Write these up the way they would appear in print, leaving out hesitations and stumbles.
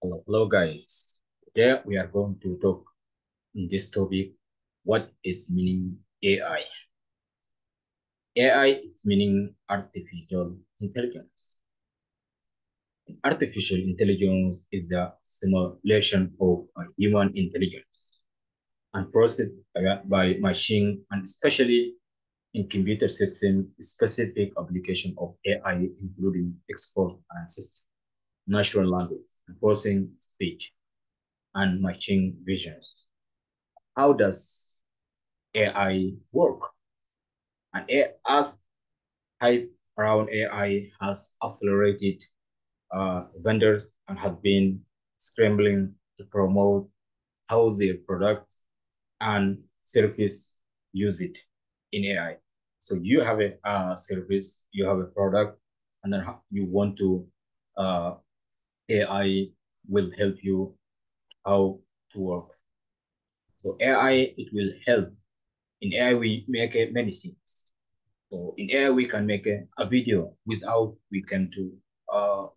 Hello guys. Today we are going to talk in this topic what is meaning AI. AI is meaning artificial intelligence. Artificial intelligence is the simulation of a human intelligence and processed by machine and especially in computer system specific application of AI including export and system, natural language, processing speech and machine visions. How does AI work? And as hype around AI has accelerated, vendors and have been scrambling to promote how their products and service use it in AI. So you have a service, you have a product, and then you want to uh, AI will help you how to work. So AI it will help. In AI we make many things. So in AI, we can make a video without we can do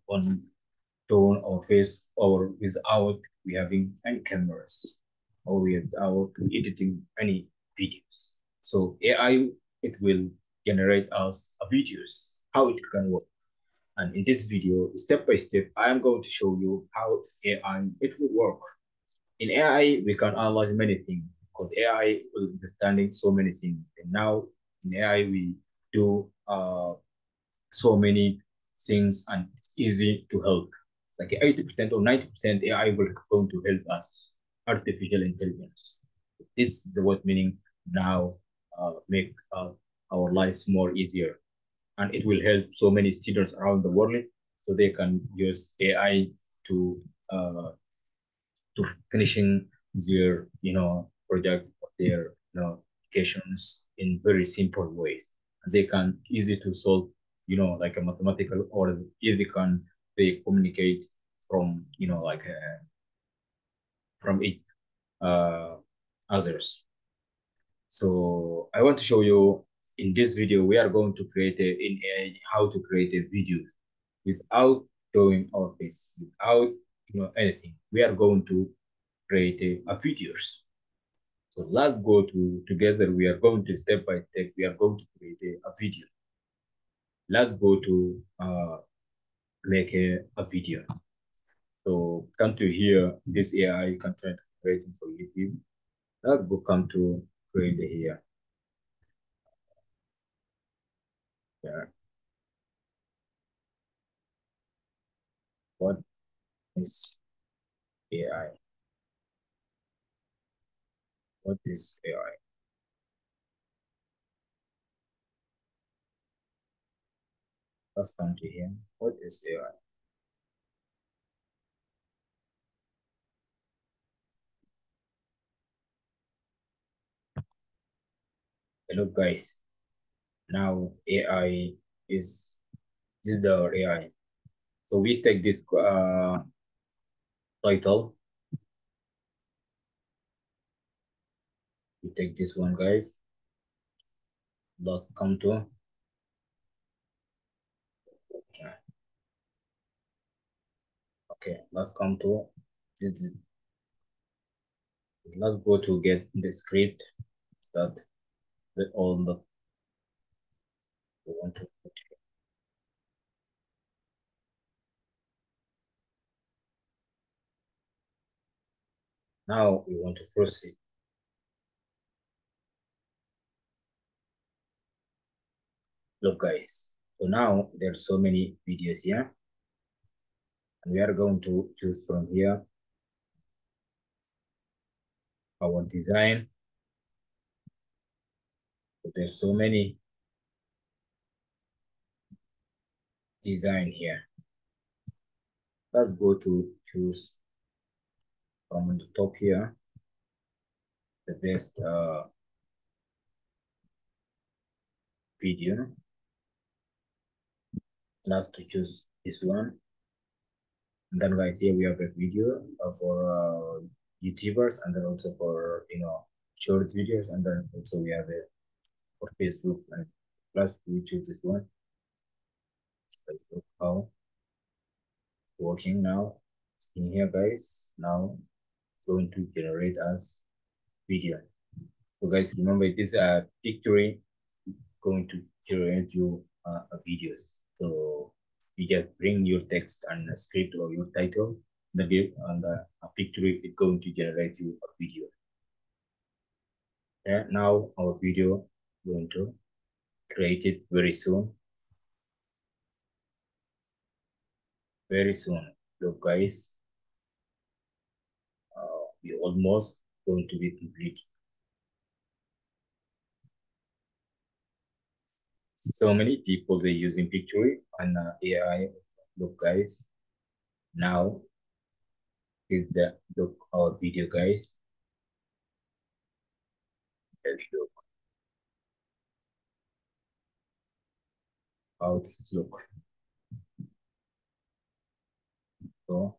on tone or face or without we having any cameras or without editing any videos. So AI, it will generate us a videos, how it can work. And in this video, step by step, I am going to show you how AI, it will work. In AI, we can analyze many things because AI will be understanding so many things. And now in AI, we do so many things and it's easy to help. Like 80% or 90% AI will going to help us. Artificial intelligence. This is what meaning now make our lives more easier. And it will help so many students around the world so they can use AI to uh, to finishing their project or their applications in very simple ways. And they can easy to solve like a mathematical or easy can they communicate from like from each uh, others. So I want to show you in this video we are going to create in AI how to create a video without doing our face without anything. We are going to create a videos. So let's go to together. We are going to step by step. We are going to create a video. Let's go to make a video. So come to here, this AI content creating for YouTube. Let's go come to create here. Yeah. What is AI? What is AI? Let's come to here. What is AI? Hello guys. Now AI is this is the AI. So we take this title. We take this one, guys. Let's come to okay. Okay, let's come to this. Let's go to get the script that with all that we want to put here. Now we want to proceed. Look, guys. So now there's so many videos here, and we are going to choose from here our design. So there's so many design here. Let's go to choose from the top here the best video. Let's to choose this one. And then guys, here we have a video for YouTubers, and then also for short videos, and then also we have it for Facebook. And plus we choose this one. Let's look how it's working now. in here, guys. Now it's going to generate us video. So guys, remember it is a picture going to generate you videos. So you just bring your text and a script or your title, the and a picture is going to generate you a video. Yeah, now our video going to create it very soon. Very soon. Look, guys, we almost going to be complete. So many people they're using Pictory and AI. Look, guys, now is the look our video, guys. Let's look how it's look. So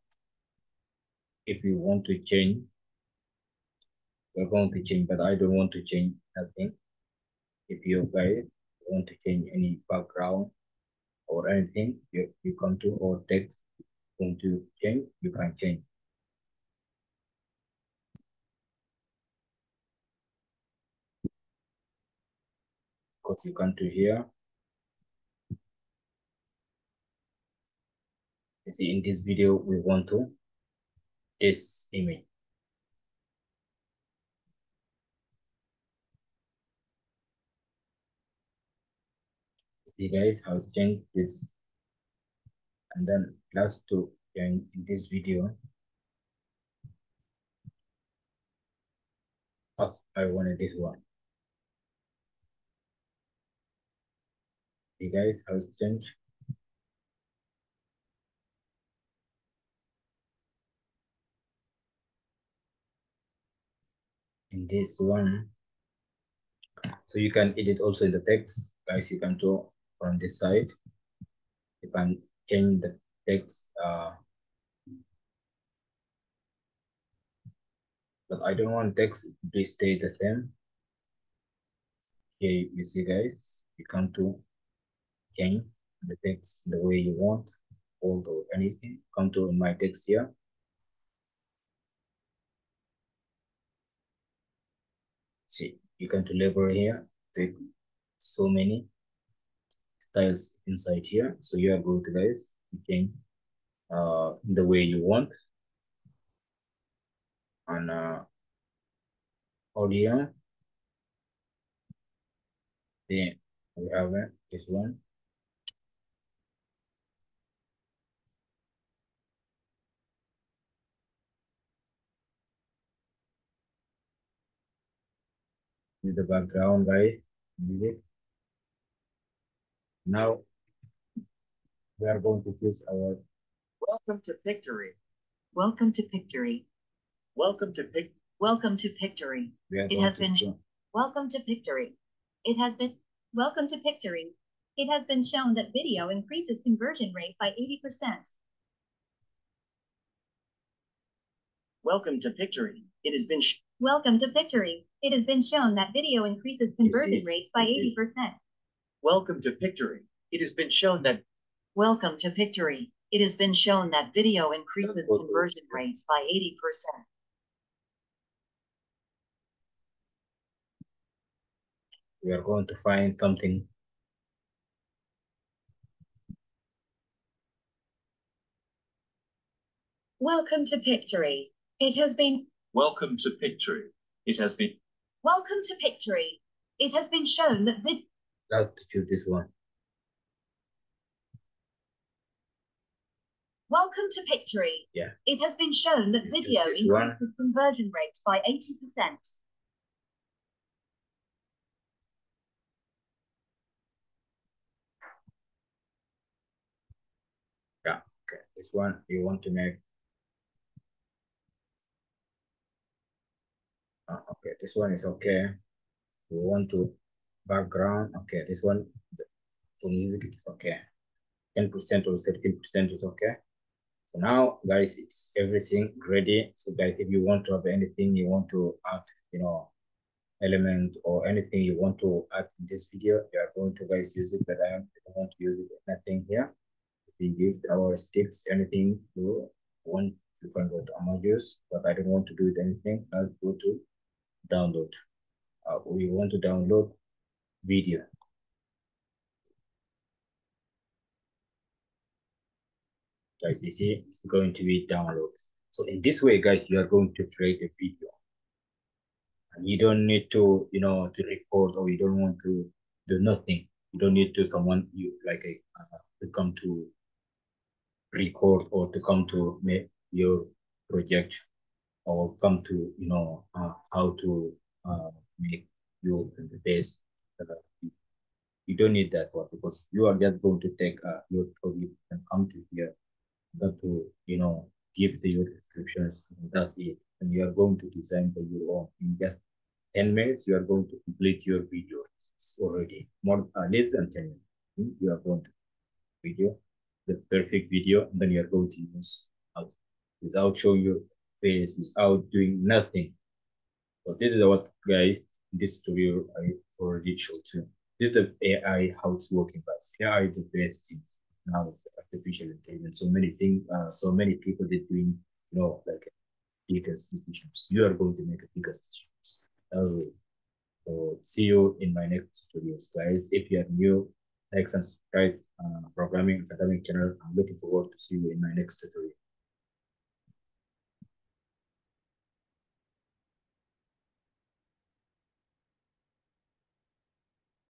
if you want to change, we're going to change, but I don't want to change nothing. If you guys want to change any background or anything, you come to our text, want to change, you can change. Because you come to here, you see in this video, we want to this image. See guys how it's changed this, and then last to change in this video, as I wanted this one. See guys how it's changed. In this one, so you can edit also in the text, guys. You can do from this side. You can change the text, but I don't want text to stay the same. Here you see, guys, you come to change the text the way you want, bold or anything. Come to my text here. See, you come to label here. Take so many styles inside here. So you are good, guys. You can the way you want. And audio, then we have this one. With the background, guys. Now we are going to choose our Welcome to Pictory. Welcome to Pictory. Welcome to Welcome to Pictory. It has been Welcome to Pictory. It has been Welcome to Pictory. It has been shown that video increases conversion rate by 80%. Welcome to Pictory. It has been Welcome to Pictory. It has been shown that video increases conversion rates by 80%. Welcome to Pictory. It has been shown that Welcome to Pictory. It has been shown that video increases conversion rates by 80%. We are going to find something. Welcome to Pictory. It has been Welcome to Pictory. It has been Welcome to Pictory. It has been shown that Let's choose this one. Welcome to Pictory. Yeah. It has been shown that video increases conversion rate by 80%. Yeah, okay. This one you want to make. Okay, this one is okay. We want to background. Okay, this one for music it's okay. 10% or 13% is okay. So now, guys, it's everything ready. So, guys, if you want to have anything you want to add, element or anything you want to add in this video, you are going to guys use it. But I don't want to use it anything here. If you give our sticks anything you want You can go to images, but I don't want to do it anything. Let's go to download. We want to download video. Guys, you see, it's going to be downloads. So in this way, guys, you are going to create a video. And you don't need to, to record, or you don't want to do nothing. You don't need to someone you like to come to record or to come to make your project or come to how to make your the best. You don't need that one because you are just going to take your topic and come to here that to give the your descriptions, and that's it. And you are going to design for your own in just 10 minutes. You are going to complete your video. It's already more less than 10 minutes. You are going to video the perfect video, and then you are going to use out without showing your face, without doing nothing. So this is what, guys, this tutorial I already showed you. This is the AI how it's working, but AI is the best thing now with artificial intelligence. So many things, so many people are doing, like biggest decisions. You are going to make a biggest decisions. So see you in my next tutorials, guys. If you are new, like and subscribe programming academic channel. I'm looking forward to see you in my next tutorial.